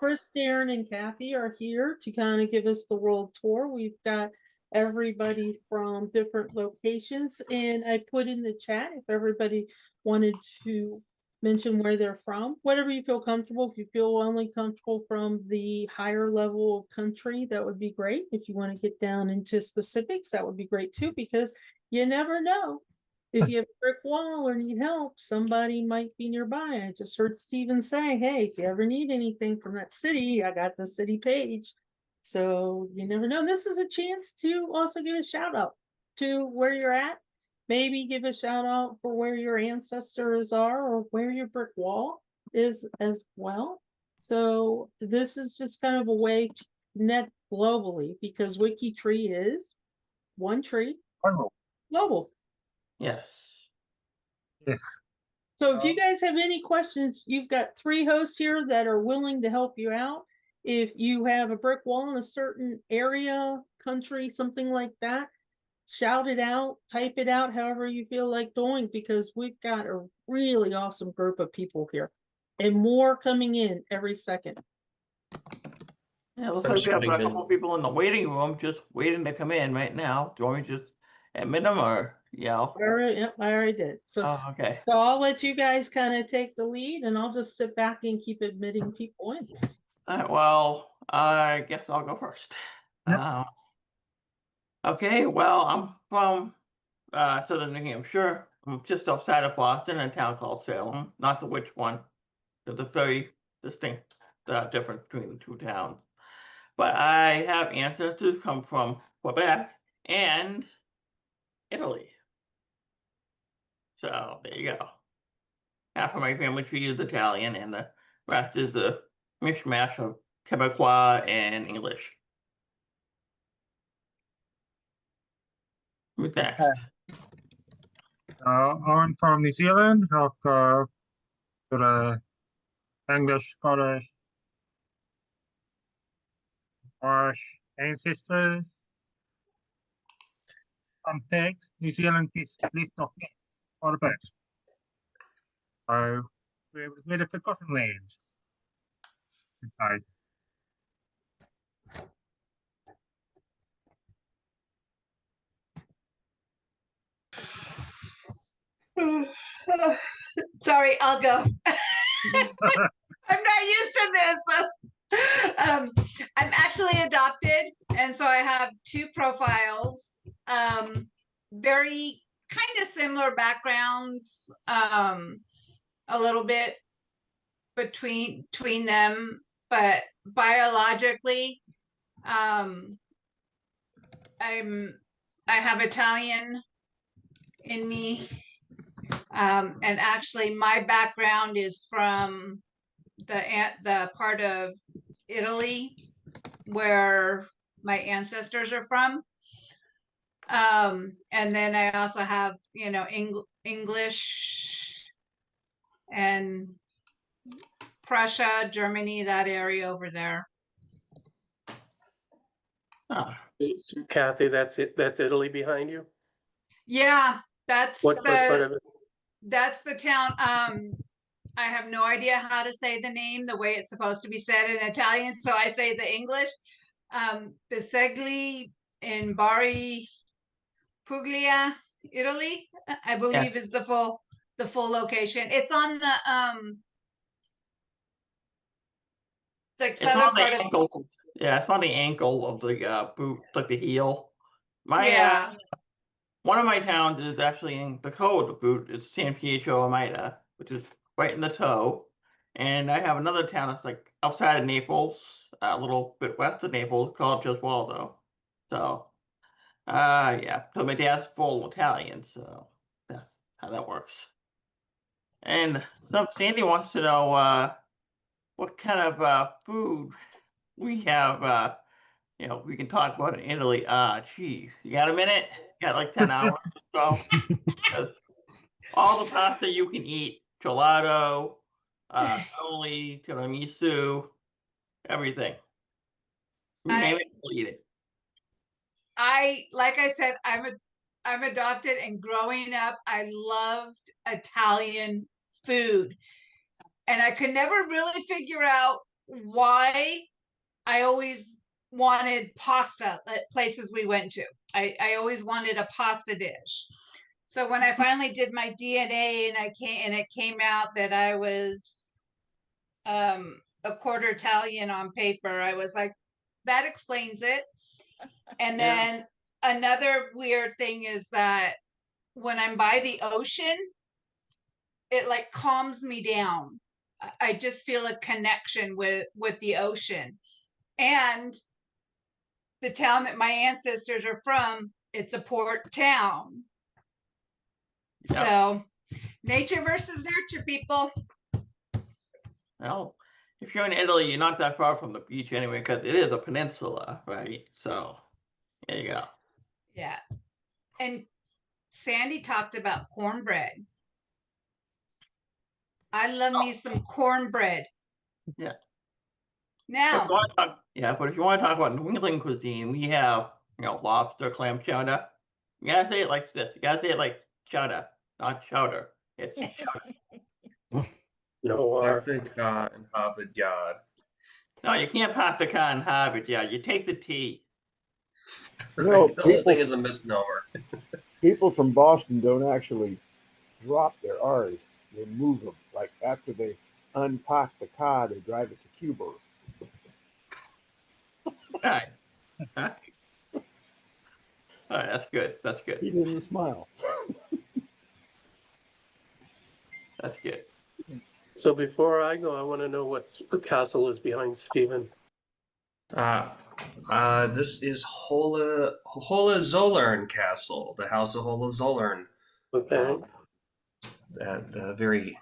Chris, Darren, and Kathy are here to kind of give us the world tour. We've got everybody from different locations, and I put in the chat if everybody wanted to mention where they're from, whatever you feel comfortable. If you feel only comfortable from the higher level of country, that would be great. If you want to get down into specifics, that would be great too, because you never know. If you have a brick wall or need help, somebody might be nearby. I just heard Steven say, hey, if you ever need anything from that city, I got the city page. So you never know. This is a chance to also give a shout out to where you're at. Maybe give a shout out for where your ancestors are or where your brick wall is as well. So this is just kind of a way to connect globally, because WikiTree is one tree global. Yes. Yeah. So if you guys have any questions, you've got 3 hosts here that are willing to help you out. If you have a brick wall in a certain area, country, something like that, shout it out, type it out, however you feel like doing, because we've got a really awesome group of people here and more coming in every second. Yeah, looks like we have a couple people in the waiting room just waiting to come in right now. Do you want me to just admit them or yell? All right, yep, I already did. So, okay. So I'll let you guys kind of take the lead, and I'll just sit back and keep admitting people in. All right, well, I guess I'll go first. Yep. Okay, well, I'm from southern New Hampshire. I'm just outside of Boston in a town called Salem. Not the which one. There's a very distinct difference between the two towns. But I have ancestors come from Quebec and Italy. So there you go. Half of my family tree is Italian, and the rest is a mishmash of Quebecois and English. Who's next? I'm from New Zealand. I've got English, Scottish, Irish ancestors. I'm picked. New Zealand gets left off quite a bit. So we're the forgotten lands. Okay. Sorry, I'll go. I'm not used to this. I'm actually adopted, and so I have 2 profiles. Very kind of similar backgrounds, a little bit between them, but biologically, I have Italian in me. And actually my background is from the part of Italy where my ancestors are from. And then I also have, English and Prussia, Germany, that area over there. So Kathy, that's it. That's Italy behind you. Yeah, that's what part of it? That's the town. I have no idea how to say the name the way it's supposed to be said in Italian, so I say the English. Bisegli in Bari Puglia, Italy, I believe is the full location. It's on the like southern part of ankle. Yeah, it's on the ankle of the boot, like the heel. My one of my towns is actually in the toe of the boot. It's San Pietro Amida, which is right in the toe. And I have another town that's like outside of Naples, a little bit west of Naples, called Gesualdo. So, yeah. So my dad's full Italian, so that's how that works. And Sandy wants to know what kind of food we have. We can talk about it in Italy. Geez, you got a minute? You got like 10 hours or so? Because all the pasta you can eat, gelato, cannoli, tiramisu, everything. You name it, we'll eat it. Like I said, I'm adopted, and growing up, I loved Italian food. And I could never really figure out why I always wanted pasta at places we went to. I always wanted a pasta dish. So when I finally did my DNA and it came out that I was a quarter Italian on paper, I was like, that explains it. And Yeah. then another weird thing is that when I'm by the ocean, it like calms me down. I just feel a connection with the ocean. And the town that my ancestors are from, it's a port town. Yeah. So nature versus nurture, people. Well, if you're in Italy, you're not that far from the beach anyway, because it is a peninsula, right? So there you go. Yeah. And Sandy talked about cornbread. I love me some cornbread. Yeah. Now, But if you want to talk about New England cuisine, we have, lobster, clam chowder. You gotta say it like this. You gotta say it like chowder, not chowder. It's chowder. No, Paprika and Harvard Yard. No, you can't pass the car in Harvard. Yeah, you take the T. No, Right. The whole people- thing is a misnomer. People from Boston don't actually drop their R's. They move them. Like after they unpack the car, they drive it to Cuba. Right. Huh? All right, that's good. That's good. He didn't smile. That's good. So before I go, I want to know what castle is behind Stephen. This is Hohenzollern Castle, the House of Hohenzollern. Okay. Very,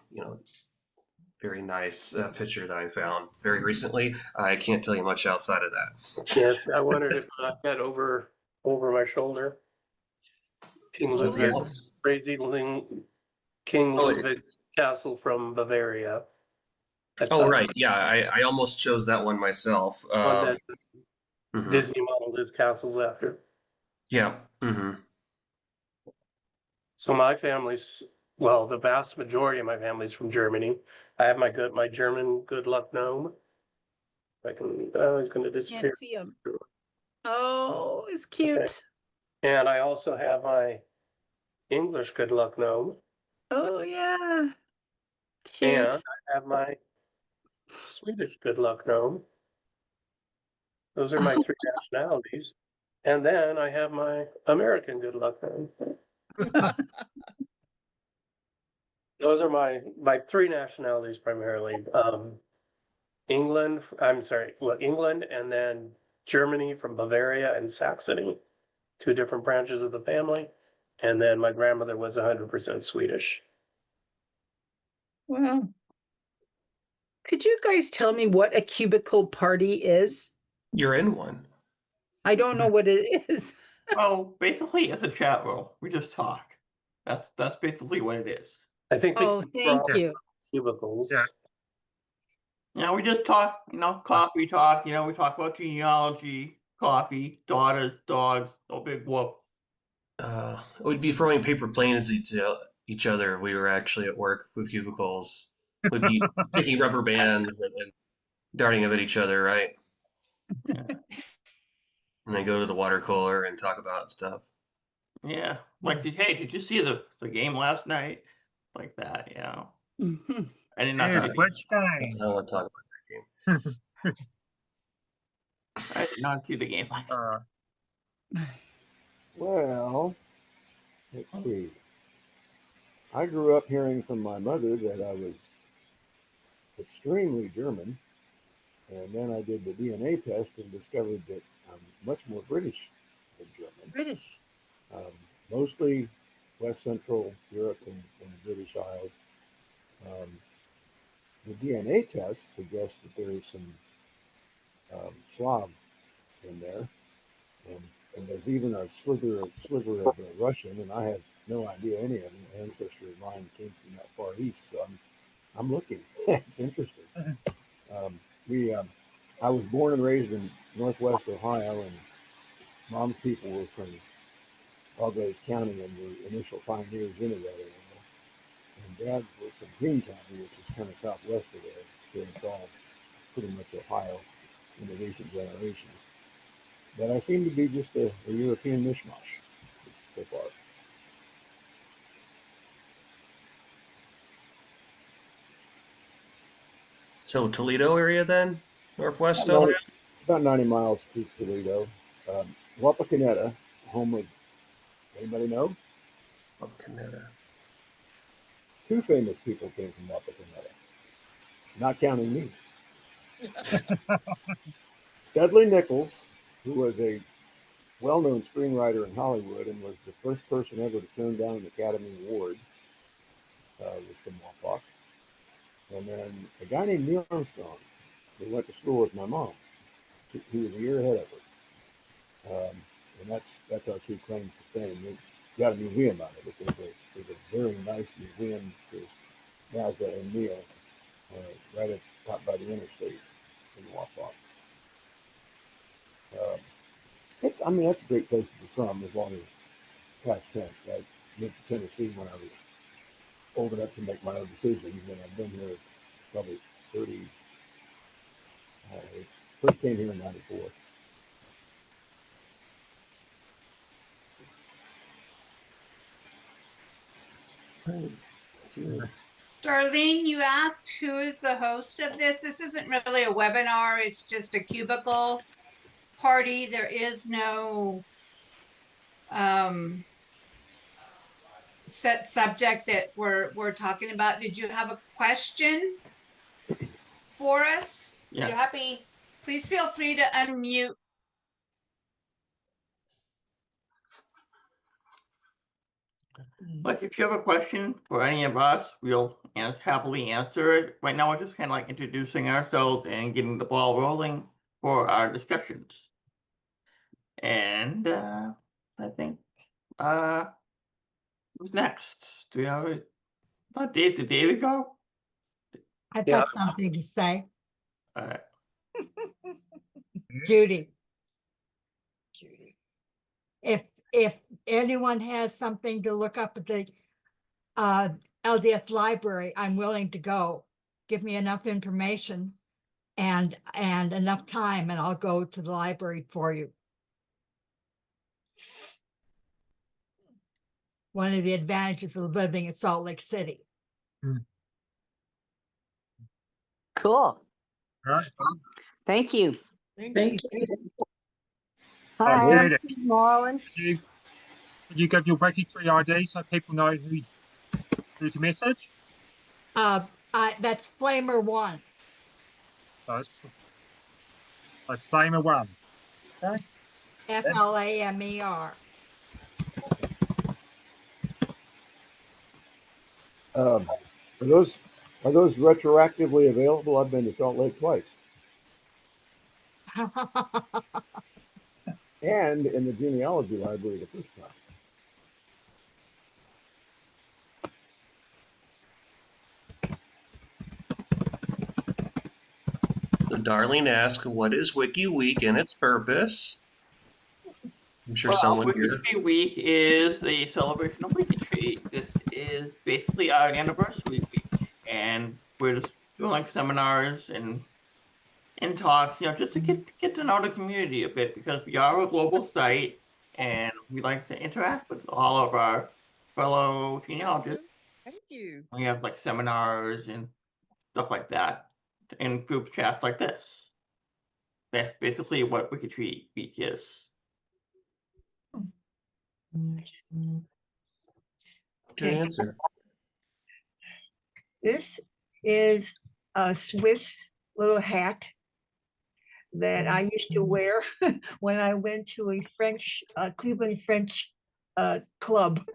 very nice picture that I found very recently. I can't tell you much outside of that. Yes, I wondered if I had over my shoulder. King Ludwig's King Oh, Ludwig's castle from Bavaria. I Oh, thought right. Yeah, I almost chose that one myself. one that Mhm. Disney modeled his castles after. Yeah. hmm So my family's, well, the vast majority of my family's from Germany. I have my German good luck gnome. I can, he's going to disappear. Can't see him. Oh, it's cute. Okay. And I also have my English good luck gnome. Oh, yeah. And Cute. I have my Swedish good luck gnome. Those are my three nationalities. And then I have my American good luck gnome. Those are my three nationalities primarily. England and then Germany from Bavaria and Saxony, two different branches of the family. And then my grandmother was 100% Swedish. Wow. Could you guys tell me what a cubicle party is? You're in one. I don't know what it is. Well, basically, it's a chat room. We just talk. That's basically what it is. I think they Oh, came thank from you. cubicles. Yeah. We just talk, coffee talk, we talk about genealogy, coffee, daughters, dogs, no big whoop. We'd be throwing paper planes at each other. We were actually at work with cubicles. We'd be taking rubber bands and darting them at each other, right? And then go to the water cooler and talk about stuff. Yeah. Like, hey, did you see the game last night? Like that, Mhm. I did not see Yeah, the game. which I guy? don't want to talk about that game. I did not see the game last night. Well, let's see. I grew up hearing from my mother that I was extremely German, and then I did the DNA test and discovered that I'm much more British than German. British. Mostly West Central Europe and British Isles. The DNA test suggests that there is some Slav in there, and there's even a sliver of Russian, and I have no idea any of the ancestry of mine came from that far east. So I'm looking. It's interesting. I was born and raised in Northwest Ohio, and Mom's people were from Alvarez County and were initial pioneers into that area. And Dad's were from Greene County, which is kind of southwest of there. So it's all pretty much Ohio in the recent generations. But I seem to be just a European mishmash so far. So Toledo area then, Northwest About 90 Ohio. It's about 90 miles to Toledo. Wapakoneta, home of, anybody know? Oh, Canada. Two famous people came from Wapakoneta, not counting me. Dudley Nichols, who was a well-known screenwriter in Hollywood and was the first person ever to turn down an Academy Award, was from Wapak. And then a guy named Neil Armstrong, who went to school with my mom. He was a year ahead of her. And that's our two claims to fame. We've got a museum out of it. There's a very nice museum to Mazda and Neil, right up by the interstate in Wapak. That's a great place to be from, as long as it's past tense. I moved to Tennessee when I was old enough to make my own decisions, and I've been here probably 30. I first came here in '94. Darlene, you asked who is the host of this. This isn't really a webinar. It's just a cubicle party. There is no set subject that we're talking about. Did you have a question for us? Yeah. You're happy. Please feel free to unmute. Like if you have a question for any of us, we'll happily answer it. Right now, we're just kind of like introducing ourselves and getting the ball rolling for our discussions. And I think who's next? Do we have it? Not Dave. Did David go? I've Yeah. got something to say. All right. Judy. If anyone has something to look up at the LDS library, I'm willing to go. Give me enough information and enough time, and I'll go to the library for you. One of the advantages of living in Salt Lake City. Cool. Right. Thank you. Thank you. Hi, Judy. Marlon. Could you give your WikiTree ID so people know who to message? That's Flamer 1. So it's Flamer 1. Okay. FLAMER. Are those retroactively available? I've been to Salt Lake twice, and in the genealogy library the first time. So Darlene asked, "What is Wiki Week and its purpose?" I'm sure someone here. WikiTree Week is a celebration of WikiTree. This is basically our anniversary week, and we're just doing like seminars and talks, just to get to know the community a bit, because we are a global site and we like to interact with all of our fellow genealogists. Thank you. We have like seminars and stuff like that in group chats like this. That's basically what WikiTree Week is. Good answer. This is a Swiss little hat that I used to wear when I went to a French, Cleveland French club.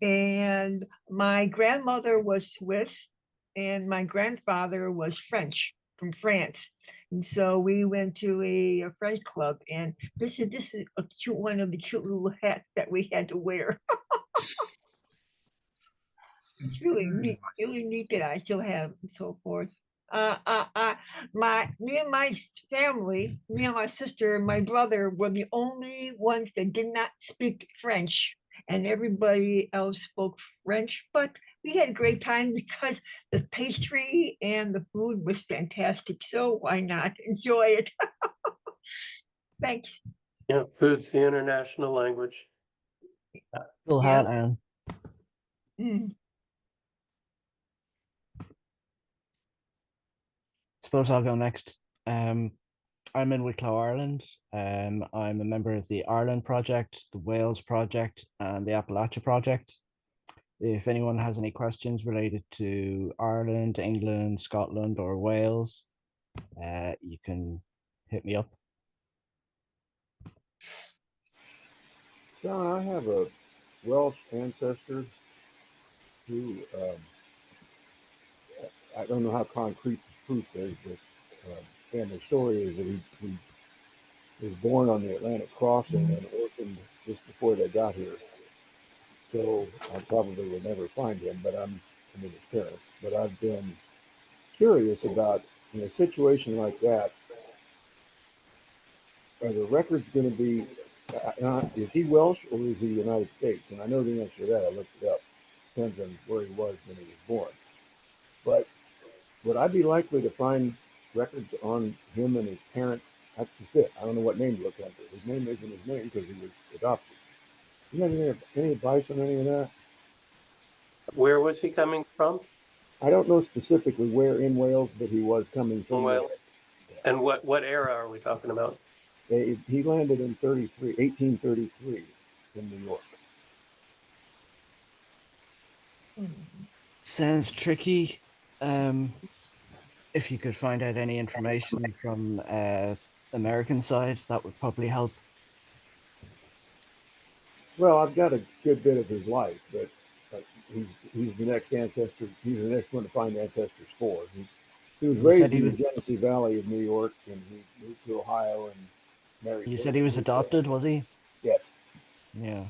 And my grandmother was Swiss and my grandfather was French, from France. And so we went to a French club, and this is a cute one of the cute little hats that we had to wear. It's really neat that I still have and so forth. Me and my family, me and my sister and my brother were the only ones that did not speak French, and everybody else spoke French, but we had a great time because the pastry and the food was fantastic. So why not enjoy it? Thanks. Yeah, food's the international language. Cool Yeah. hat, Anne. Mm. Suppose I'll go next. I'm in Wicklow, Ireland. I'm a member of the Ireland Project, the Wales Project, and the Appalachia Project. If anyone has any questions related to Ireland, England, Scotland, or Wales, you can hit me up. John, I have a Welsh ancestor who I don't know how concrete the proof is, but and the story is that he was born on the Atlantic crossing and orphaned just before they got here. So I probably will never find him, but I mean his parents. But I've been curious about in a situation like that. Are the records going to be? Is he Welsh or is he United States? And I know the answer to that. I looked it up. Depends on where he was when he was born. But would I be likely to find records on him and his parents? That's just it. I don't know what name to look under. His name isn't his name because he was adopted. You have any advice on any of that? Where was he coming from? I don't know specifically where in Wales, but he was coming from Wales. Wales. And what era are we talking about? He landed in 1833 in New York. Sounds tricky. If you could find out any information from American side, that would probably help. Well, I've got a good bit of his life, but he's the next ancestor. He's the next one to find ancestors for. He was raised in the Genesee Valley of New York, and he moved to Ohio and married. You said he was adopted, was he? Yes. Yeah.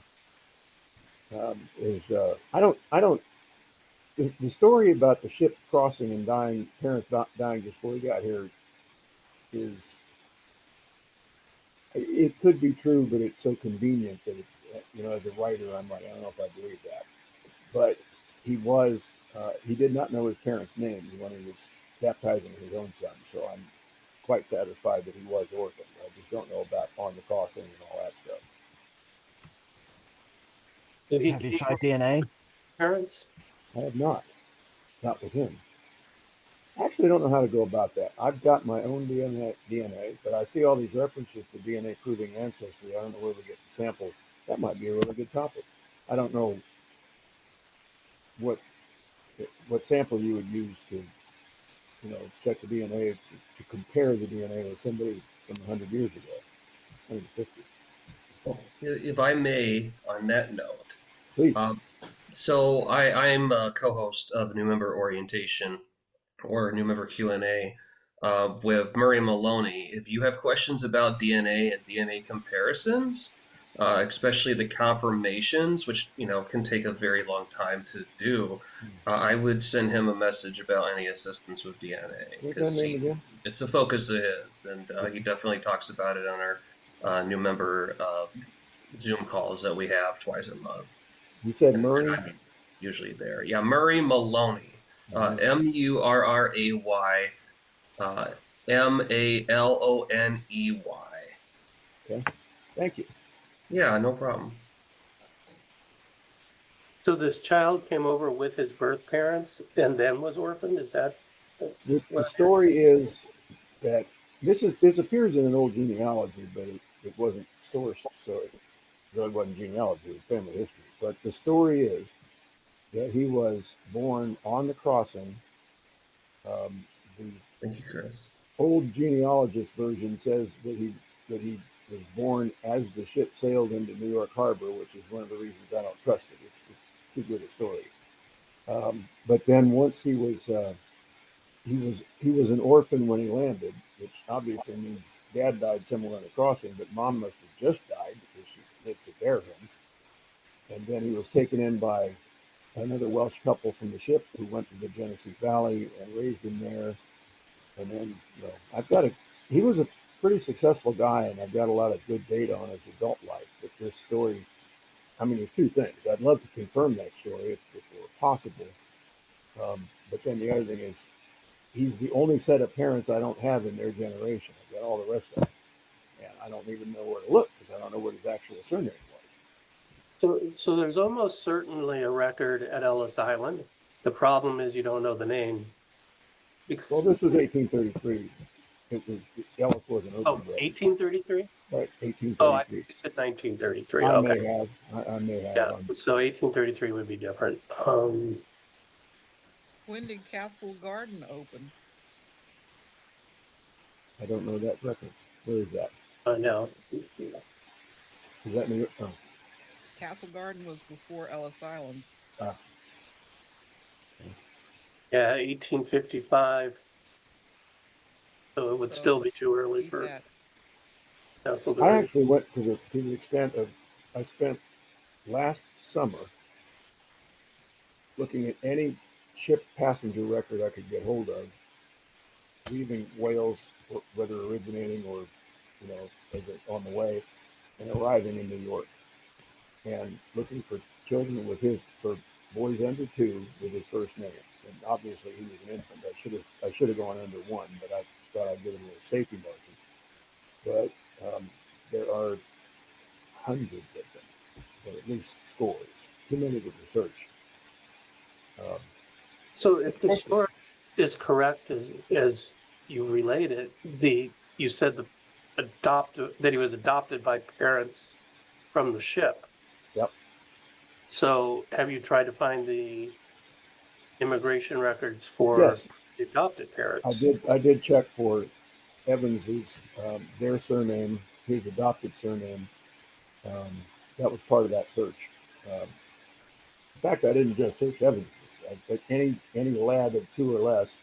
I don't. The story about the ship crossing and dying, parents dying just before he got here, is. It could be true, but it's so convenient that it's, as a writer, I'm like, I don't know if I believe that. But he did not know his parents' names when he was baptizing his own son. So I'm quite satisfied that he was orphaned. I just don't know about on the crossing and all that stuff. Have you tried DNA? Parents? I have not with him. I actually don't know how to go about that. I've got my own DNA, but I see all these references to DNA proving ancestry. I don't know where we get the sample. That might be a really good topic. I don't know what sample you would use to, check the DNA to compare the DNA with somebody from 100 years ago, 150. If I may, on that note, please. So I'm a co-host of New Member Orientation or New Member Q&A with Murray Maloney. If you have questions about DNA and DNA comparisons, especially the confirmations, which can take a very long time to do, I would send him a message about any assistance with DNA because it's a focus of his, and he definitely talks about it on our New Member Zoom calls that we have twice a month. You said Murray? I'm usually there. Yeah, Murray Maloney. Murray Maloney. Okay. Thank you. Yeah, no problem. So this child came over with his birth parents and then was orphaned? Is that the story is that this appears in an old genealogy, but it wasn't sourced, so it really wasn't genealogy, it was family history. But the story is that he was born on the crossing. Thank you, Chris. Old genealogist version says that he was born as the ship sailed into New York Harbor, which is one of the reasons I don't trust it. It's just too good a story. But then once he was an orphan when he landed, which obviously means dad died somewhere on the crossing, but mom must have just died because she lived to bear him. And then he was taken in by another Welsh couple from the ship who went to the Genesee Valley and raised him there. And then, he was a pretty successful guy, and I've got a lot of good data on his adult life. But this story, there's two things. I'd love to confirm that story if it were possible. But then the other thing is, he's the only set of parents I don't have in their generation. I've got all the rest of them. And I don't even know where to look because I don't know what his actual surname was. So there's almost certainly a record at Ellis Island. The problem is you don't know the name. Because, Well, this was 1833. It was, Ellis wasn't open yet. 1833? Right, Oh, I 1833. think you said 1933. I Okay. may have. I may have. Yeah, so 1833 would be different. When did Castle Garden open? I don't know that reference. Where is that? No. Is that New York? Oh. Castle Garden was before Ellis Island. Yeah, 1855. So it would still be too early Beat for that. Castle I Garden. actually went to the extent of, I spent last summer looking at any ship passenger record I could get hold of, leaving Wales, whether originating or, you know, as it on the way, and arriving in New York, and looking for children with for boys under 2 with his first name. And obviously he was an infant. I should have gone under 1, but I thought I'd give it a little safety margin. But there are hundreds of them, or at least scores. Too many to research. So if the story is correct as you relate it, you said that he was adopted by parents from the ship. Yep. So have you tried to find the immigration records for Yes, the adopted parents? I did check for Evans's, their surname, his adopted surname. That was part of that search. In fact, I didn't just search Evans's. I picked any lad of 2 or less,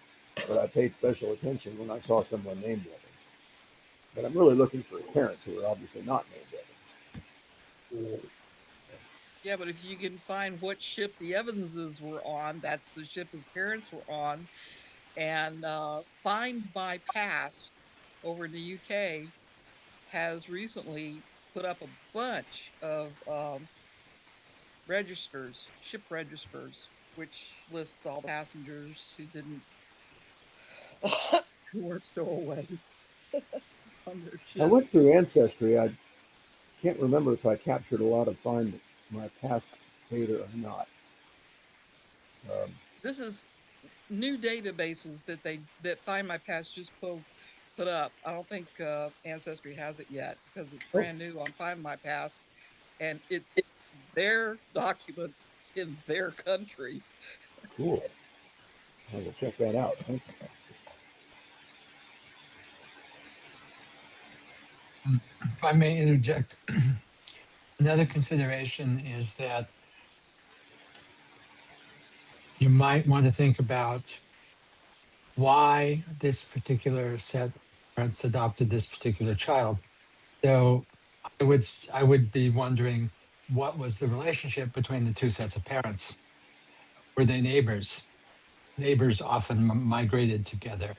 but I paid special attention when I saw someone named Evans. But I'm really looking for parents who are obviously not named Evans. Yeah, but if you can find what ship the Evanses were on, that's the ship his parents were on. And Find My Past over in the UK has recently put up a bunch of registers, ship registers, which lists all the passengers who didn't, who weren't stowaway on their I ship. went through Ancestry. I can't remember if I captured a lot of Find My Past data or not. This is new databases that Find My Past just put up. I don't think Ancestry has it yet because it's brand new on Find My Past, and it's their documents in their country. Cool. I will check that out. Thank you. If I may interject, another consideration is that you might want to think about why this particular set of parents adopted this particular child. So I would be wondering, what was the relationship between the 2 sets of parents? Were they neighbors? Neighbors often migrated together.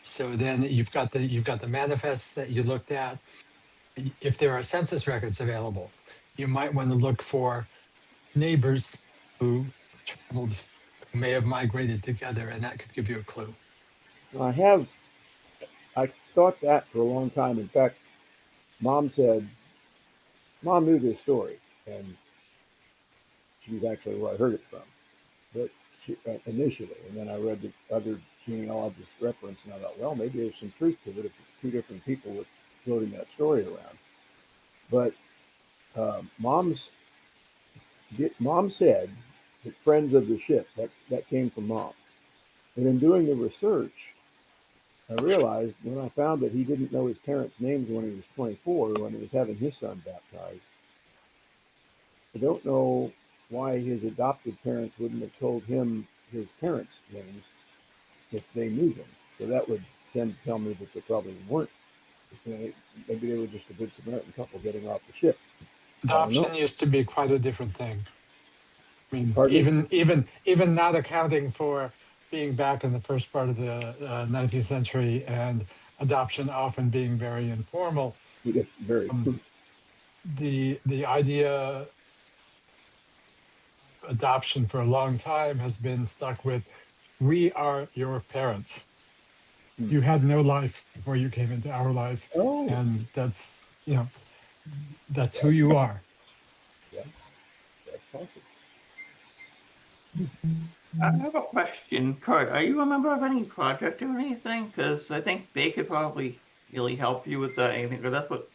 So then you've got the manifests that you looked at. If there are census records available, you might want to look for neighbors who traveled, who may have migrated together, and that could give you a clue. I thought that for a long time. In fact, Mom knew this story, and she's actually where I heard it from. But initially, and then I read the other genealogist reference, and I thought, well, maybe there's some truth to it if it's 2 different people with floating that story around. But Mom said that friends of the ship, that came from Mom. And in doing the research, I realized when I found that he didn't know his parents' names when he was 24, when he was having his son baptized, I don't know why his adopted parents wouldn't have told him his parents' names if they knew them. So that would tend to tell me that they probably weren't. Maybe they were just a good Samaritan couple getting off the ship. Adoption used to be quite a different thing. I mean, Pardon? even not accounting for being back in the first part of the 19th century and adoption often being very informal. Very. The idea adoption for a long time has been stuck with, we are your parents. You had no life before you came into our life. Oh. And that's, you know, that's who you are. Yeah, that's possible. I have a question, Kurt. Are you a member of any project or anything? Because I think they could probably really help you with that. Anything? Because that's what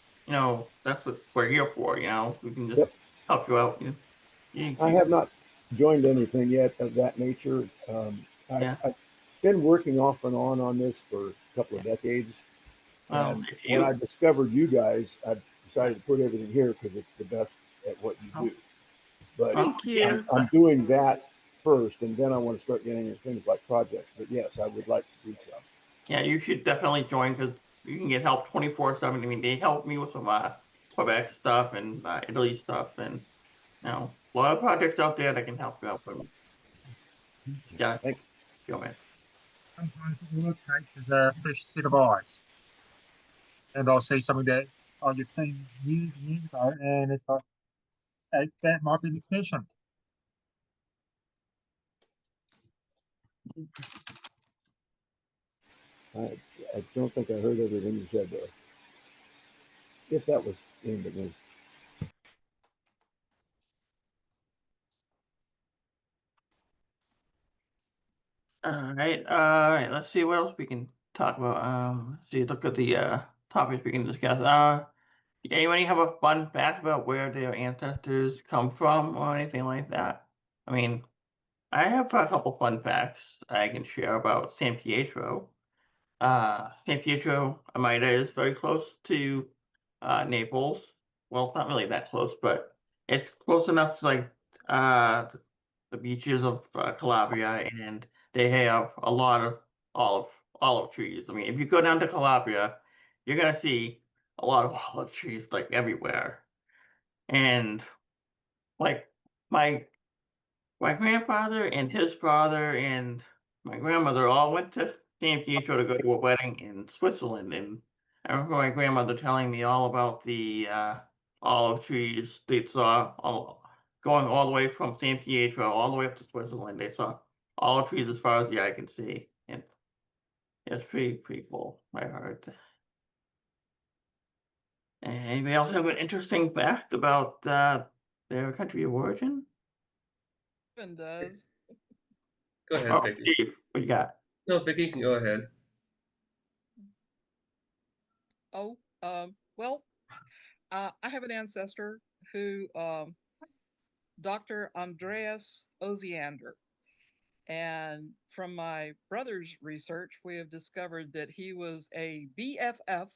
that's what we're here for. We can just Yep. help you out. I have not joined anything yet of that nature. Yeah. I've been working off and on this for a couple of decades. Well, And if when you, I discovered you guys, I decided to put everything here because it's the best at what you do. But well, Thank you. I'm doing that first, and then I want to start getting into things like projects. But yes, I would like to do so. yeah, you should definitely join because you can get help 24/7. I mean, they helped me with some Quebec stuff and Italy stuff, and a lot of projects out there that can help you out. But yeah, Thank go man. Sometimes all it takes is a fresh set of eyes. And I'll see something that you've seen years and years ago, and it's like, hey, that might be the connection. I don't think I heard everything you said there. If that was aimed at me. All right. Let's see what else we can talk about. Let's see. Look at the topics we can discuss. Anybody have a fun fact about where their ancestors come from or anything like that? I mean, I have a couple fun facts I can share about San Pietro. San Pietro, Amida, is very close to Naples. Well, it's not really that close, but it's close enough to like the beaches of Calabria, and they have a lot of olive trees. I mean, if you go down to Calabria, you're gonna see a lot of olive trees like everywhere. And like my grandfather and his father and my grandmother all went to San Pietro to go to a wedding in Switzerland, and I remember my grandmother telling me all about the olive trees they saw going all the way from San Pietro all the way up to Switzerland. They saw olive trees as far as the eye can see, and it's pretty cool. I heard. Anybody else have an interesting fact about their country of origin? Stephen does. Go ahead, Oh, Vicky. Steve, what you got? No, Vicky, you can go ahead. Oh, well, I have an ancestor who, Dr. Andreas Osiander. And from my brother's research, we have discovered that he was a BFF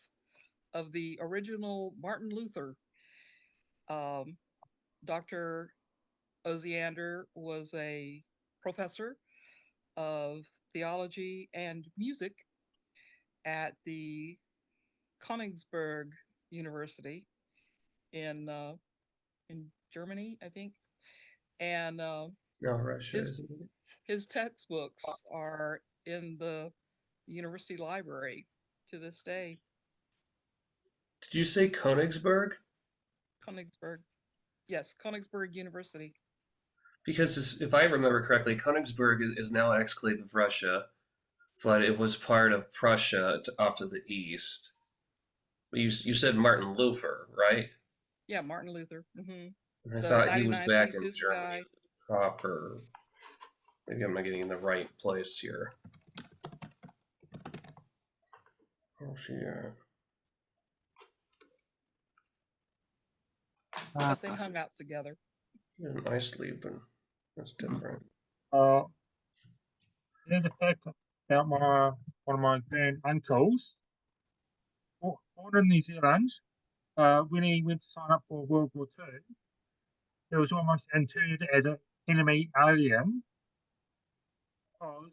of the original Martin Luther. Dr. Osiander was a professor of theology and music at the Königsberg University in Germany, I think. And No, Russia, isn't it? his textbooks are in the university library to this day. Did you say Königsberg? Königsberg. Yes, Königsberg University. Because if I remember correctly, Königsberg is now an exclave of Russia, but it was part of Prussia off to the east. You said Martin Luther, right? Yeah, Martin Luther. Mm-hmm. And I The thought he was 99 back in Thesis Germany guy. proper. Maybe I'm not getting in the right place here. Oh, yeah. But they hung out together. Nicely, but that's different. There's a fact about one of my grand uncles, born in New Zealand. When he went to sign up for World War II, he was almost interred as an enemy alien because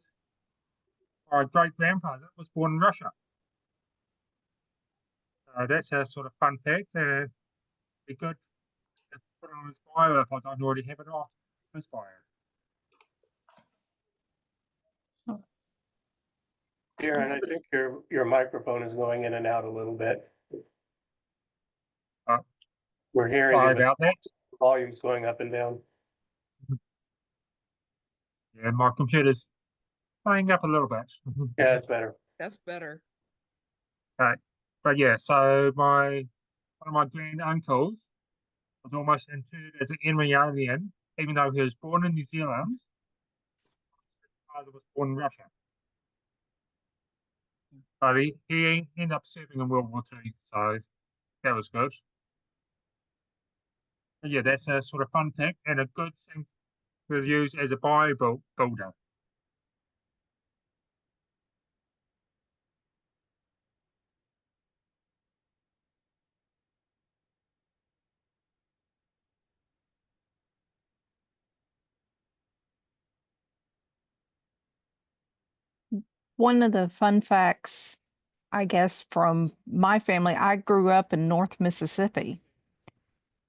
my great grandfather was born in Russia. That's a sort of fun fact. Be good to put on his bio if I don't already have it off his bio. Darren, I think your microphone is going in and out a little bit. We're hearing Sorry you, but about that. volume's going up and down. Yeah, my computer's playing up a little bit. Yeah, it's better. That's better. Okay. But yeah, so one of my grand uncles was almost interred as an enemy alien, even though he was born in New Zealand. His father was born in Russia. But he ended up serving in World War II, so that was good. But yeah, that's a sort of fun fact and a good thing to use as a bio builder. One of the fun facts, I guess, from my family, I grew up in North Mississippi.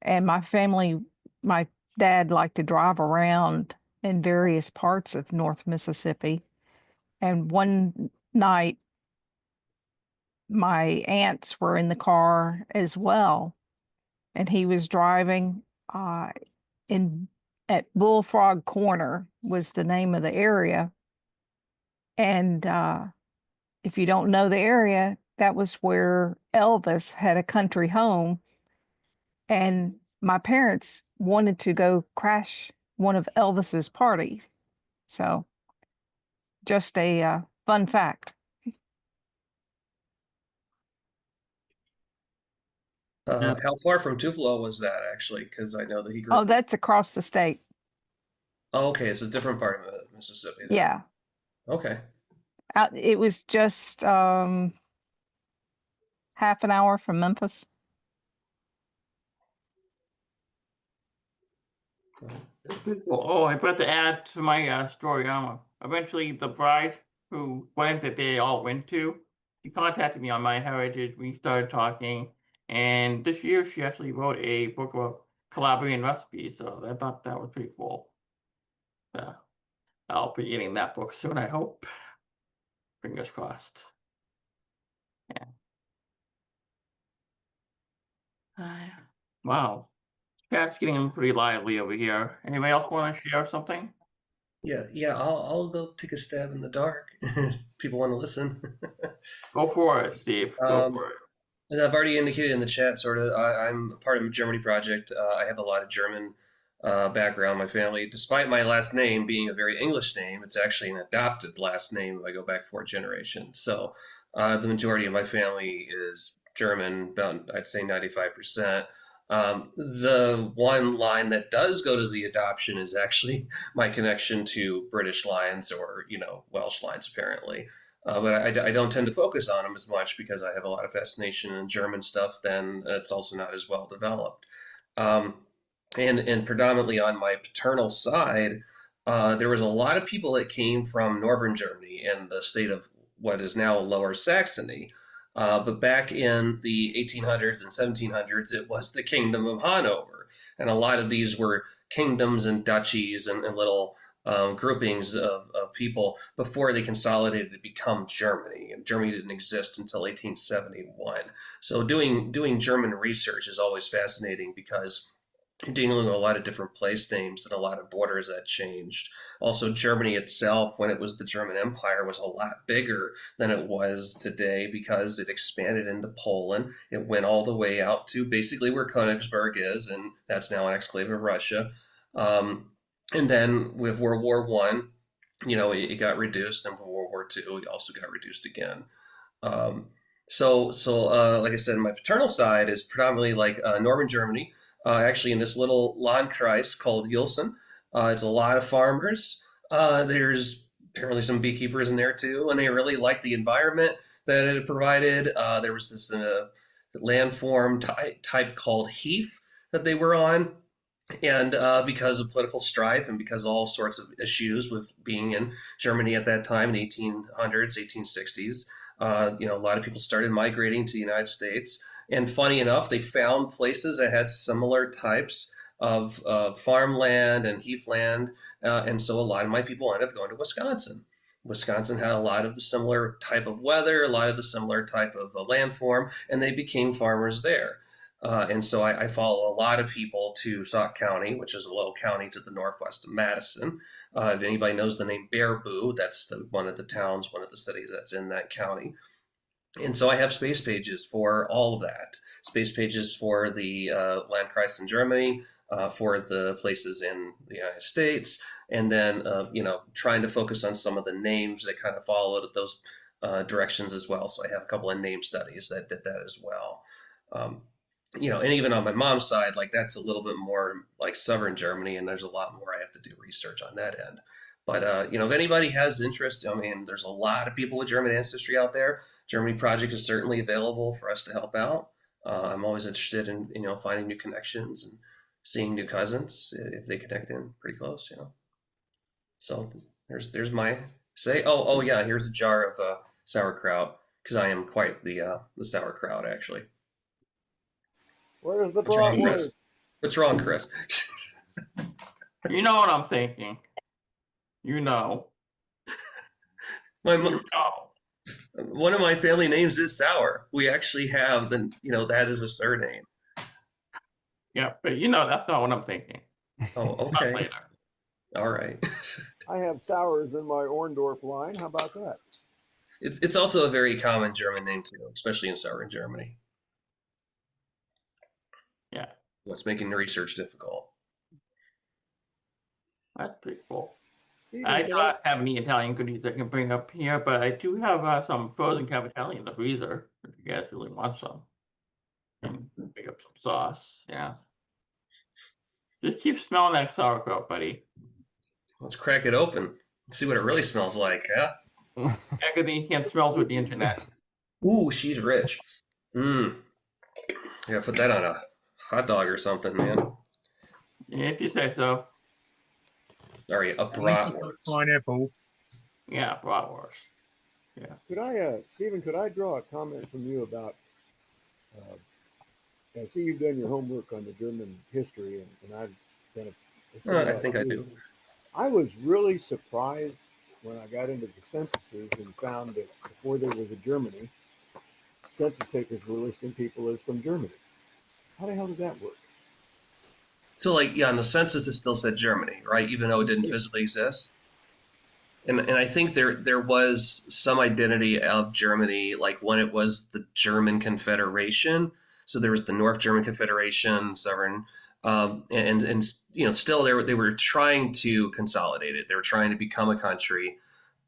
And my dad liked to drive around in various parts of North Mississippi. And one night, my aunts were in the car as well. And he was driving in at Bullfrog Corner was the name of the area. And if you don't know the area, that was where Elvis had a country home. And my parents wanted to go crash one of Elvis's parties. So just a fun fact. How far from Tupelo was that actually? Because I know that he grew Oh, up. that's across the state. Oh, okay, it's a different part of Mississippi then. Yeah. Okay. It was just half an hour from Memphis. Oh, I forgot to add to my story. Eventually, the bride who wedding that they all went to, she contacted me on my heritage. We started talking, and this year she actually wrote a book about Calabrian recipes. So I thought that was pretty cool. I'll be getting that book soon, I hope. Fingers crossed. Yeah. Wow. Chat's getting pretty lively over here. Anybody else want to share something? Yeah. I'll go take a stab in the dark. People want to listen. Go for it, Steve. Go for it. As I've already indicated in the chat, I'm a part of the Germany project. I have a lot of German background in my family. Despite my last name being a very English name, it's actually an adopted last name if I go back 4 generations. So the majority of my family is German, about I'd say 95%. The one line that does go to the adoption is actually my connection to British lines or, Welsh lines, apparently. But I don't tend to focus on them as much because I have a lot of fascination in German stuff. Then it's also not as well developed. And predominantly on my paternal side, there was a lot of people that came from northern Germany and the state of what is now Lower Saxony. But back in the 1800s and 1700s, it was the Kingdom of Hanover. And a lot of these were kingdoms and duchies and little groupings of people before they consolidated to become Germany. And Germany didn't exist until 1871. So doing German research is always fascinating because you're dealing with a lot of different place names and a lot of borders that changed. Also, Germany itself, when it was the German Empire, was a lot bigger than it was today because it expanded into Poland. It went all the way out to basically where Königsberg is, and that's now an exclave of Russia. And then with World War I, it got reduced, and with World War II, it also got reduced again. So like I said, my paternal side is predominantly like Northern Germany. Actually, in this little Landkreis called Uelzen. It's a lot of farmers. There's apparently some beekeepers in there too, and they really liked the environment that it provided. There was this landform type called heath that they were on. And because of political strife and because of all sorts of issues with being in Germany at that time in 1800s, 1860s, a lot of people started migrating to the United States. And funny enough, they found places that had similar types of farmland and heathland. And so a lot of my people ended up going to Wisconsin. Wisconsin had a lot of the similar type of weather, a lot of the similar type of landform, and they became farmers there. And so I follow a lot of people to Sauk County, which is a little county to the northwest of Madison. If anybody knows the name Baraboo, that's one of the towns, one of the cities that's in that county. And so I have space pages for all of that. Space pages for the Landkreis in Germany, for the places in the United States, and then trying to focus on some of the names that kind of followed those directions as well. So I have a couple of name studies that did that as well. And even on my mom's side, like that's a little bit more like southern Germany, and there's a lot more I have to do research on that end. But if anybody has interest, I mean, there's a lot of people with German ancestry out there. Germany Project is certainly available for us to help out. I'm always interested in finding new connections and seeing new cousins if they connect in pretty close. So there's my say. Oh yeah, here's a jar of sauerkraut because I am quite the sauerkraut actually. Where's the What's wrong, bratwurst? Chris? What's wrong, Chris? You know what I'm thinking. You know. One of my family names is Sour. We actually have that is a surname. Yeah, but that's not what I'm thinking. Oh, okay. Later. All right. I have Sours in my Orndorff line. How about that? It's also a very common German name too, especially in southern Germany. Yeah. What's making the research difficult. That's pretty cool. I do not have any Italian goodies I can bring up here, but I do have some frozen Cappelli in the freezer if you guys really want some. And pick up some sauce, yeah. Just keep smelling that sauerkraut, buddy. Let's crack it open. Let's see what it really smells like, huh? Everything you can't smell with the internet. Ooh, she's rich. I gotta put that on a hot dog or something, man. Yeah, if you say so. Sorry, a bratwurst. Pineapple. Yeah, bratwurst. Yeah. Could I, Stephen? Could I draw a comment from you about? I see you've done your homework on the German history, and I've done a. I think I do. I was really surprised when I got into the censuses and found that before there was a Germany, census takers were listing people as from Germany. How the hell did that work? So, on the census, it still said Germany, right? Even though it didn't physically exist. And I think there was some identity of Germany, like when it was the German Confederation. So there was the North German Confederation, Southern, and still they were trying to consolidate it. They were trying to become a country.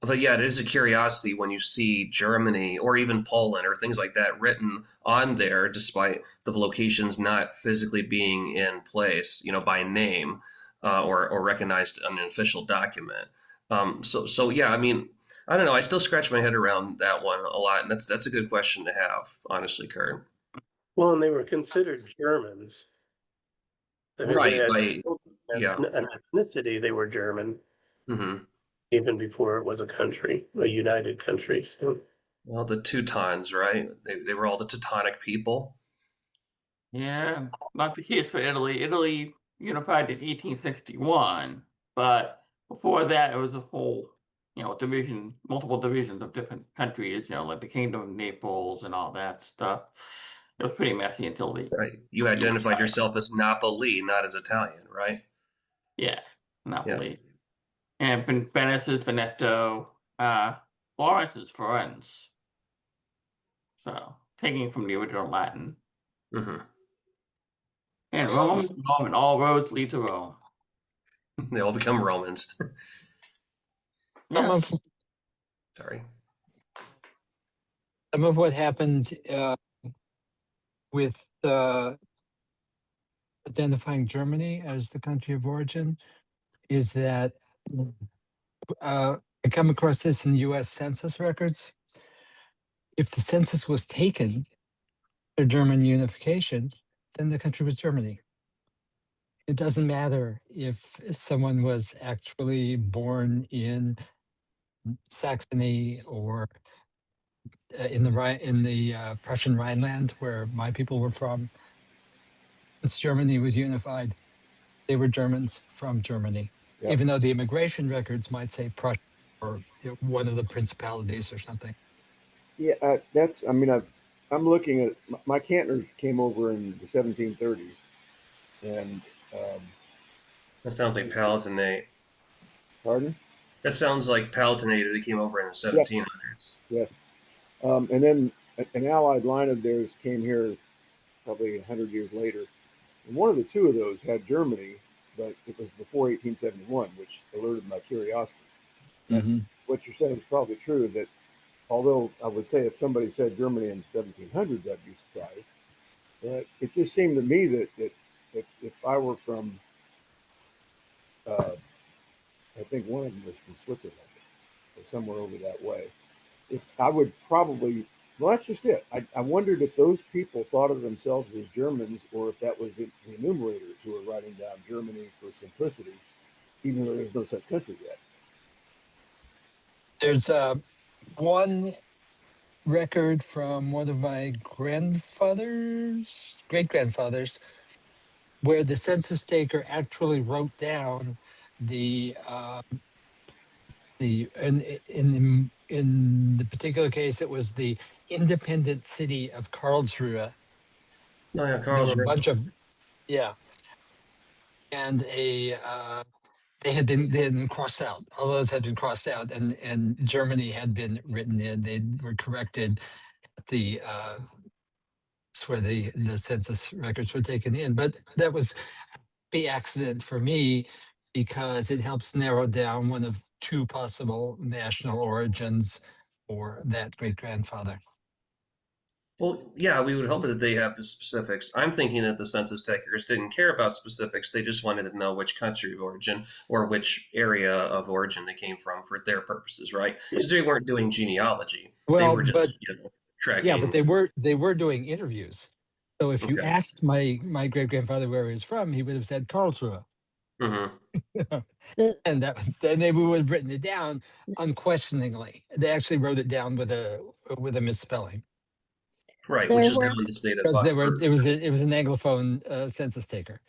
But yeah, it is a curiosity when you see Germany or even Poland or things like that written on there, despite the locations not physically being in place, by name or recognized on an official document. So yeah, I mean, I don't know. I still scratch my head around that one a lot, and that's a good question to have, honestly, Kurt. Well, and they were considered Germans. I mean, right. An ethnicity, they were German. Mm-hmm. Even before it was a country, a united country. So. Well, the Teutons, right? They were all the Teutonic people. Yeah, not the case for Italy. Italy unified in 1861, but before that, it was a whole, multiple divisions of different countries, like the Kingdom of Naples and all that stuff. It was pretty messy until the... Right. You identified yourself as Napoli, not as Italian, right? Yeah, Napoli. Yeah. And Venice is Veneto, Florence is Florence. So, taking from the original Latin. Mm-hmm. And Rome is Rome, and all roads lead to Rome. They all become Romans. Yes. Sorry. Some of what happened with identifying Germany as the country of origin is that I come across this in U.S. Census records. If the census was taken for German unification, then the country was Germany. It doesn't matter if someone was actually born in Saxony or in the Prussian Rhineland, where my people were from. Once Germany was unified, they were Germans from Germany. Yep. Even though the immigration records might say Prussia or one of the principalities or something. Yeah, I I'm looking at my Cantners came over in the 1730s, and That sounds like Palatinate. pardon? That sounds like Palatinate that came over in the 1700s. Yes. And then an allied line of theirs came here probably 100 years later. And one of the two of those had Germany, but it was before 1871, which alerted my curiosity. Mhm. What you're saying is probably true, that although I would say if somebody said Germany in the 1700s, I'd be surprised. It just seemed to me that if I were from, I think one of them was from Switzerland or somewhere over that way, if I would probably, well, that's just it. I wondered if those people thought of themselves as Germans, or if that was the enumerators who were writing down Germany for simplicity, even though there's no such country yet. There's one record from one of my grandfathers, great grandfathers, where the census taker actually wrote down the in the particular case, it was the independent city of Karlsruhe. Oh yeah, There were a Karlsruhe. bunch of, yeah, and they had been crossed out. All those had been crossed out, and Germany had been written in. They were corrected at the where the census records were taken in. But that was the accident for me, because it helps narrow down one of two possible national origins for that great grandfather. Well, yeah, we would hope that they have the specifics. I'm thinking that the census takers didn't care about specifics. They just wanted to know which country of origin or which area of origin they came from for their purposes, right? Because they weren't doing genealogy. Well, they were just, but tracking. yeah, but they were doing interviews. So if you Okay. asked my great grandfather where he was from, he would have said Karlsruhe. Mm-hmm. And then they would have written it down unquestioningly. They actually wrote it down with a misspelling. Right, which is down in the state of because it was an Anglophone census taker.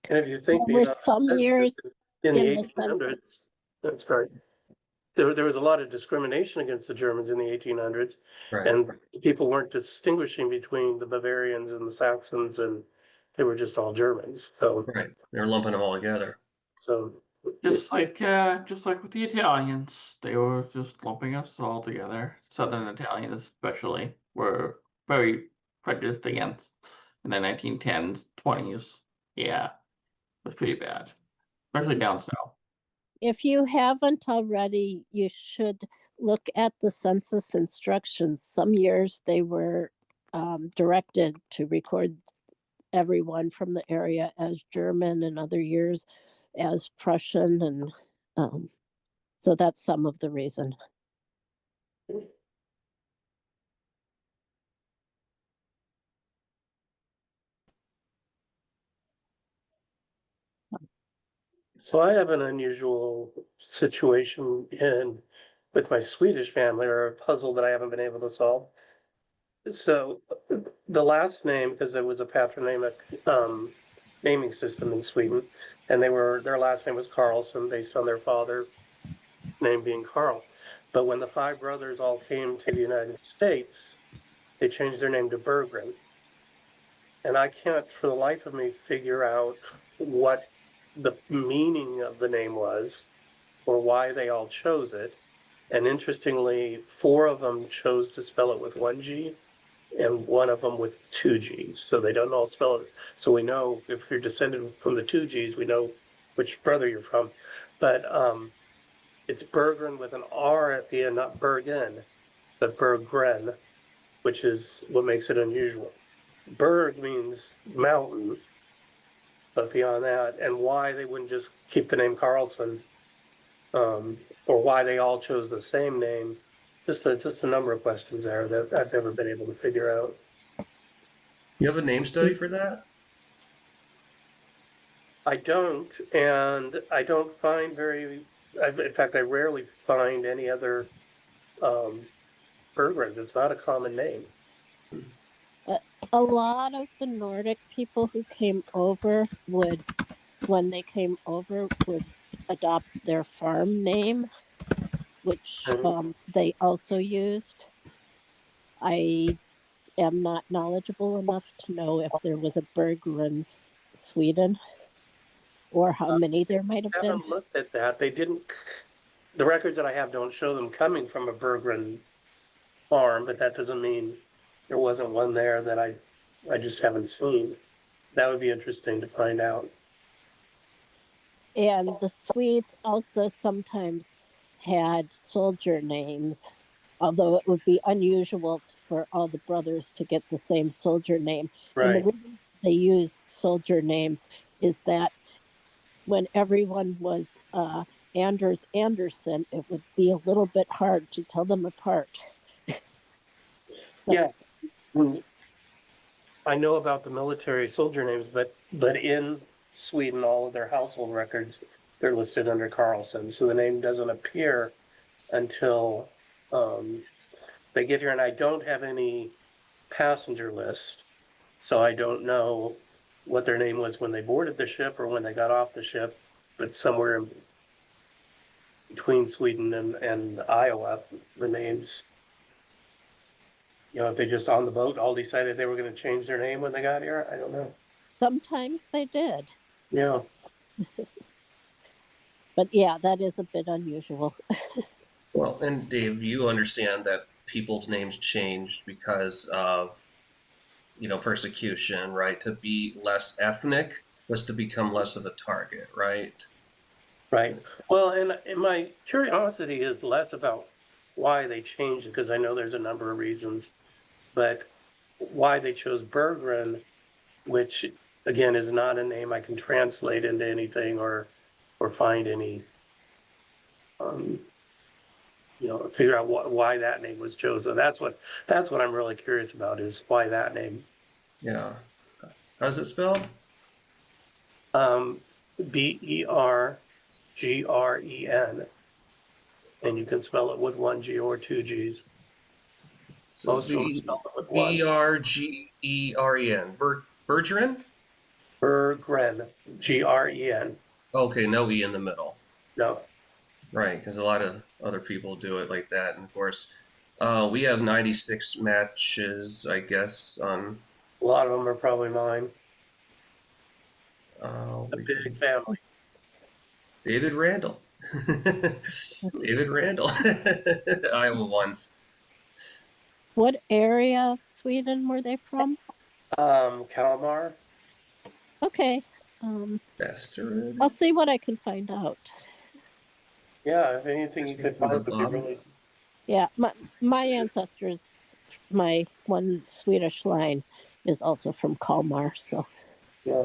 And if you think There were beyond some census, years in the in the census. 1800s, I'm sorry, there was a lot of discrimination against the Germans in the 1800s, Right. and people weren't distinguishing between the Bavarians and the Saxons, and they were just all Germans. So right, they're lumping them all together. So just like with the Italians, they were just lumping us all together. Southern Italians, especially, were very prejudiced against in the 1910s, 20s. Yeah, it was pretty bad, especially down south. If you haven't already, you should look at the census instructions. Some years they were directed to record everyone from the area as German, and other years as Prussian, and so that's some of the reason. So I have an unusual situation with my Swedish family, or a puzzle that I haven't been able to solve. So the last name, because it was a patronymic naming system in Sweden, and their last name was Carlson, based on their father name being Carl. But when the five brothers all came to the United States, they changed their name to Berggren. And I can't for the life of me figure out what the meaning of the name was or why they all chose it. And interestingly, four of them chose to spell it with one G and one of them with two G's. So they don't all spell it. So we know if you're descended from the two G's, we know which brother you're from. But it's Berggren with an R at the end, not Bergen, but Berggren, which is what makes it unusual. Berg means mountain, but beyond that, and why they wouldn't just keep the name Carlson, or why they all chose the same name, just a number of questions there that I've never been able to figure out. You have a name study for that? I don't, and I don't find in fact, I rarely find any other Berggrens. It's not a common name. A lot of the Nordic people who came over when they came over, would adopt their farm name, which they also used. I am not knowledgeable enough to know if there was a burglar in Sweden or how many there might have I been. haven't looked at that. They didn't, the records that I have don't show them coming from a Bergren farm, but that doesn't mean there wasn't one there that I just haven't seen. That would be interesting to find out. And the Swedes also sometimes had soldier names, although it would be unusual for all the brothers to get the same soldier name. And the Right. reason they used soldier names is that when everyone was Anders Anderson, it would be a little bit hard to tell them apart. Yeah. I know about the military soldier names, but in Sweden, all of their household records, they're listed under Carlson. So the name doesn't appear until they get here. And I don't have any passenger list. So I don't know what their name was when they boarded the ship or when they got off the ship, but somewhere in between Sweden and Iowa, the names, you know, if they just on the boat all decided they were going to change their name when they got here, I don't know. Sometimes they did. Yeah. But yeah, that is a bit unusual. Well, and Dave, you understand that people's names changed because of, you know, persecution, right? To be less ethnic was to become less of a target, right? Right. Well, and my curiosity is less about why they changed it, because I know there's a number of reasons, but why they chose Berggren, which again is not a name I can translate into anything or find any, you know, figure out why that name was chosen. That's what I'm really curious about, is why that name. Yeah. How's it spelled? Bergren, and you can spell it with one G or two G's. So Most of them spell it with one. Bergeren. Bergeren? Berggren, Gren. Okay, no E in the middle. No. Right, because a lot of other people do it like that. And of course, we have 96 matches, I guess, on. A lot of them are probably mine. A big family. David Randall. David Randall. Iowa ones. What area of Sweden were they from? Kalmar. Okay. Bastard. I'll see what I can find out. Yeah, if anything you could find would be really. Yeah, my ancestors, my one Swedish line is also from Kalmar, so. Yeah.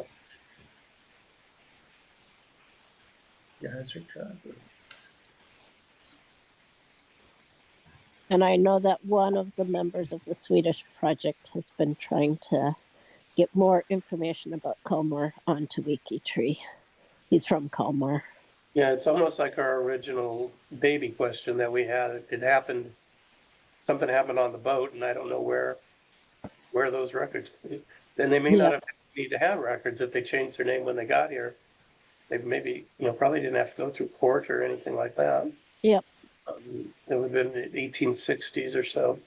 Guys are cousins. And I know that one of the members of the Swedish project has been trying to get more information about Kalmar onto WikiTree. He's from Kalmar. Yeah, it's almost like our original baby question that we had. It happened, something happened on the boat, and I don't know where those records. Then they may not have need to have records if they changed their name when they got here. They maybe, you know, probably didn't have to go through court or anything like that. Yep. It would have been the 1860s or so.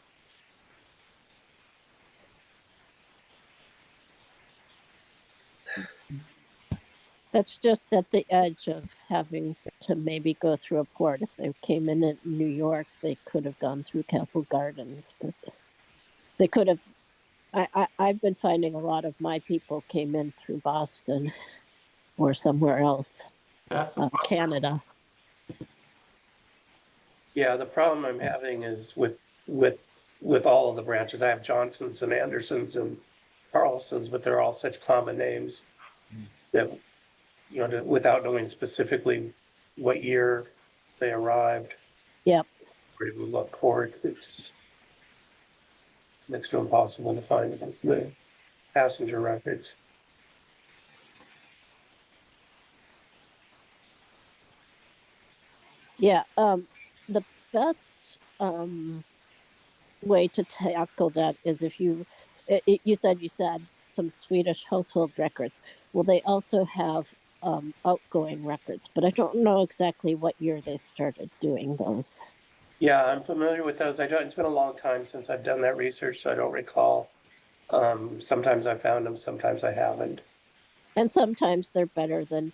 That's just at the edge of having to maybe go through a port. If they came in at New York, they could have gone through Castle Gardens. But they could have. I've been finding a lot of my people came in through Boston or somewhere else, Canada. Yeah, the problem I'm having is with all of the branches. I have Johnsons and Andersons and Carlsons, but they're all such common names that, you know, without knowing specifically what year they arrived. Yep. Or even what port, it's next to impossible to find the passenger records. Yeah. The best way to tackle that is if you said some Swedish household records. Well, they also have outgoing records, but I don't know exactly what year they started doing those. Yeah, I'm familiar with those. I don't, it's been a long time since I've done that research, so I don't recall. Sometimes I found them, sometimes I haven't. And sometimes they're better than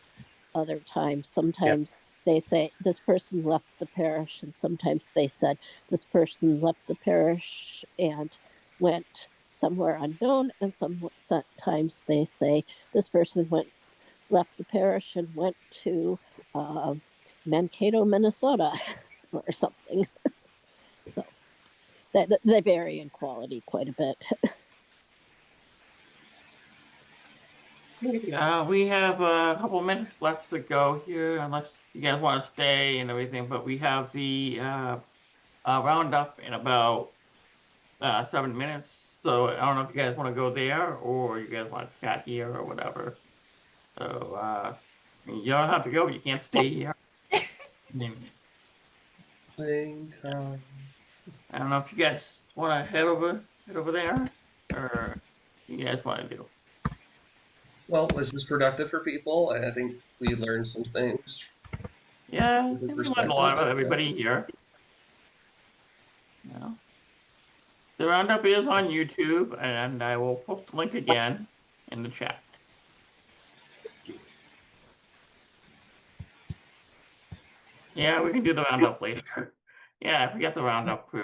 other times. Sometimes they say this person left the parish, and sometimes they said this person left the parish and went somewhere unknown, and sometimes they say this person left the parish and went to Mankato, Minnesota, or something. So they vary in quality quite a bit. We have a couple minutes left to go here, unless you guys want to stay and everything, but we have the roundup in about 7 minutes. So I don't know if you guys want to go there or you guys want to chat here or whatever. So you don't have to go, but you can't stay here. I mean, Same time. I don't know if you guys want to head over there or you guys want to do. Well, was this productive for people? I think we learned some things. Yeah, Different we learned a lot perspective. about everybody here. Yeah. The roundup is on YouTube, and I will post the link again in the chat. Yeah, we can do the roundup later. Yeah, we got the roundup crew.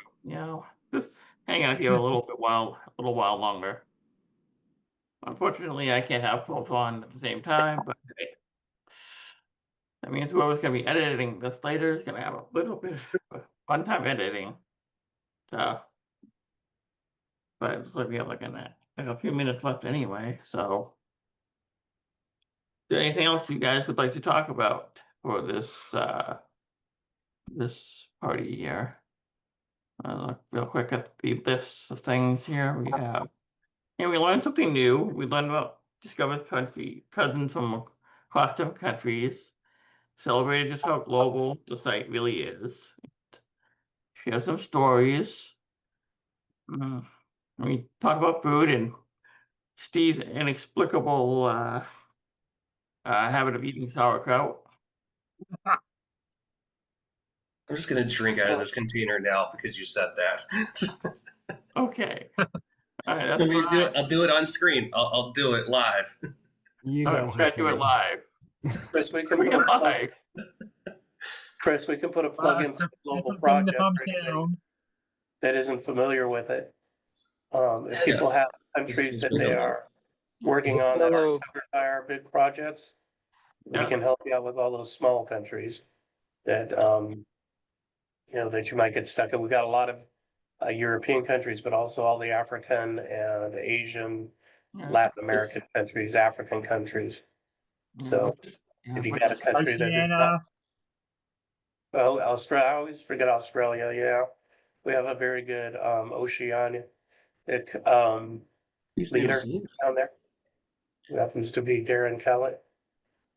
Just hang out here a little while longer. Unfortunately, I can't have both on at the same time, but hey, that means whoever's going to be editing this later is going to have a little bit of fun time editing. So, but we have like a few minutes left anyway. So, is there anything else you guys would like to talk about for this party here? Look real quick at the list of things here we have. And we learned something new. We learned about discovered cousins from across different countries. Celebrated just how global the site really is. Share some stories. We talk about food and Steve's inexplicable habit of eating sauerkraut. I'm just gonna drink out of this container now because you said that. Okay. All right, that's Let me do it. fine. I'll do it on screen. I'll do it live. You All right, guys we're are gonna do it funny. live. Chris, we can We put can a plug, live. Chris, we can put a plug in So global people bring the project thumbs for anybody down. that isn't familiar with it. If people Yes. have countries that they are working on that aren't covered by our big projects, we Yeah. can help you out with all those small countries that that you might get stuck in. We got a lot of European countries, but also all the African and Asian, Yeah. Latin American countries, African countries. So if you got a country that is not, Oceania. well, Australia, I always forget Australia. Yeah, we have a very good Oceania leader down there, who happens to be Darren Kellett.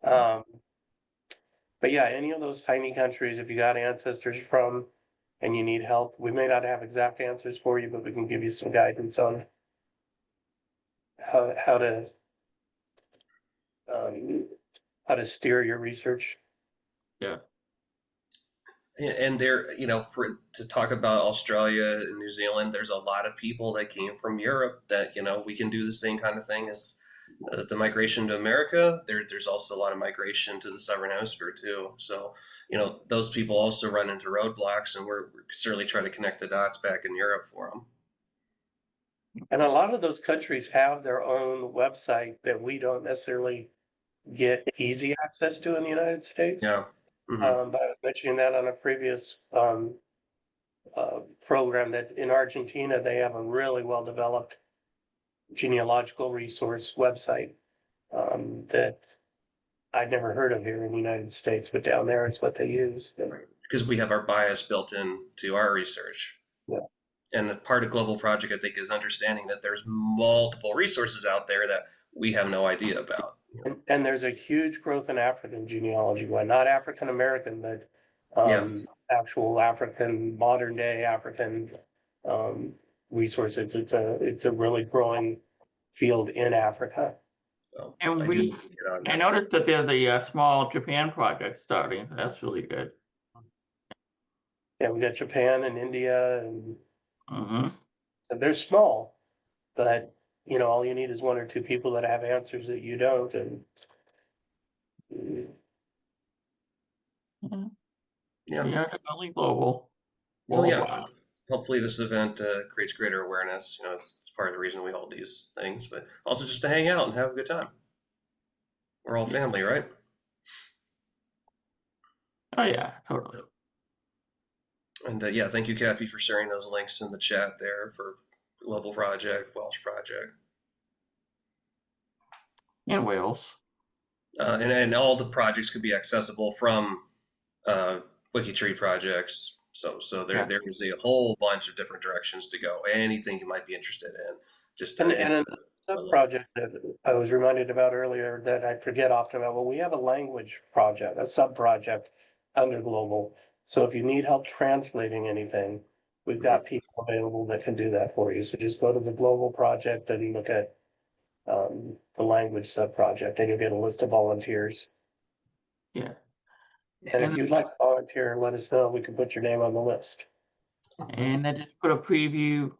But yeah, any of those tiny countries, if you got ancestors from and you need help, we may not have exact answers for you, but we can give you some guidance on how to steer your research. Yeah. And there, to talk about Australia and New Zealand, there's a lot of people that came from Europe that, we can do the same kind of thing as the migration to America. There's also a lot of migration to the Southern Hemisphere too. So, those people also run into roadblocks, and we're certainly trying to connect the dots back in Europe for them. And a lot of those countries have their own website that we don't necessarily get easy access to in the United States. Yeah. Mm-hmm. But I was mentioning that on a previous program that in Argentina, they have a really well-developed genealogical resource website that I'd never heard of here in the United States, but down there it's what they use. Because we have our bias built into our research. Yeah. And the part of Global Project, I think, is understanding that there's multiple resources out there that we have no idea about. And there's a huge growth in African genealogy, well, not African American, but actual African, modern day African resources. It's a really growing field in Africa. So And I noticed that there's a small Japan project starting. That's really good. Yeah, we got Japan and India, and Mm-hmm. they're small, but you know, all you need is one or two people that have answers that you don't, and Yeah, definitely global. So yeah, Worldwide. hopefully this event creates greater awareness. You know, it's part of the reason we hold these things, but also just to hang out and have a good time. We're all family, right? Oh yeah, totally. And yeah, thank you, Kathy, for sharing those links in the chat there for Global Project, Welsh Project. In Wales. And all the projects could be accessible from WikiTree projects. So there is a whole bunch of different directions to go. Anything you might be interested in. Just and a sub project that I was reminded about earlier that I forget often about. Well, we have a language project, a sub project under Global. So if you need help translating anything, we've got people available that can do that for you. So just go to the Global project and look at the language sub project, and you'll get a list of volunteers. Yeah. And if you'd like to volunteer, let us know. We can put your name on the list. And I just put a preview,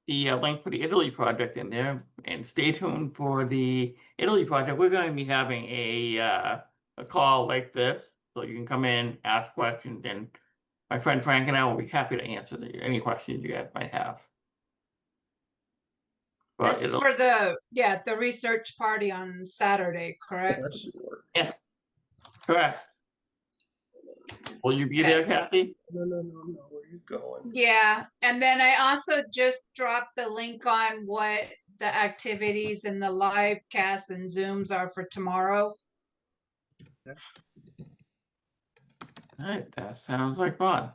the link for the Italy project in there, and stay tuned for the Italy project. We're going to be having a call like this, so you can come in, ask questions, and my friend Frank and I will be happy to answer any questions you guys might have. But This is for the research party on Saturday, correct? Yeah, correct. Will you be there, Kathy? No. Where are you going? Yeah, and then I also just dropped the link on what the activities and the live casts and Zooms are for tomorrow. All right, that sounds like fun.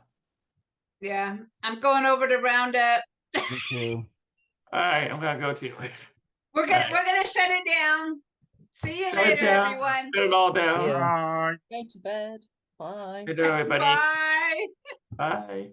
Yeah, I'm going over to Roundup. Me too. All right, I'm gonna go too. We're gonna shut it down. See you Shut it later, down. everyone. Shut it all down. Bye. Go to bed. Bye. Good, everybody. Bye. Bye.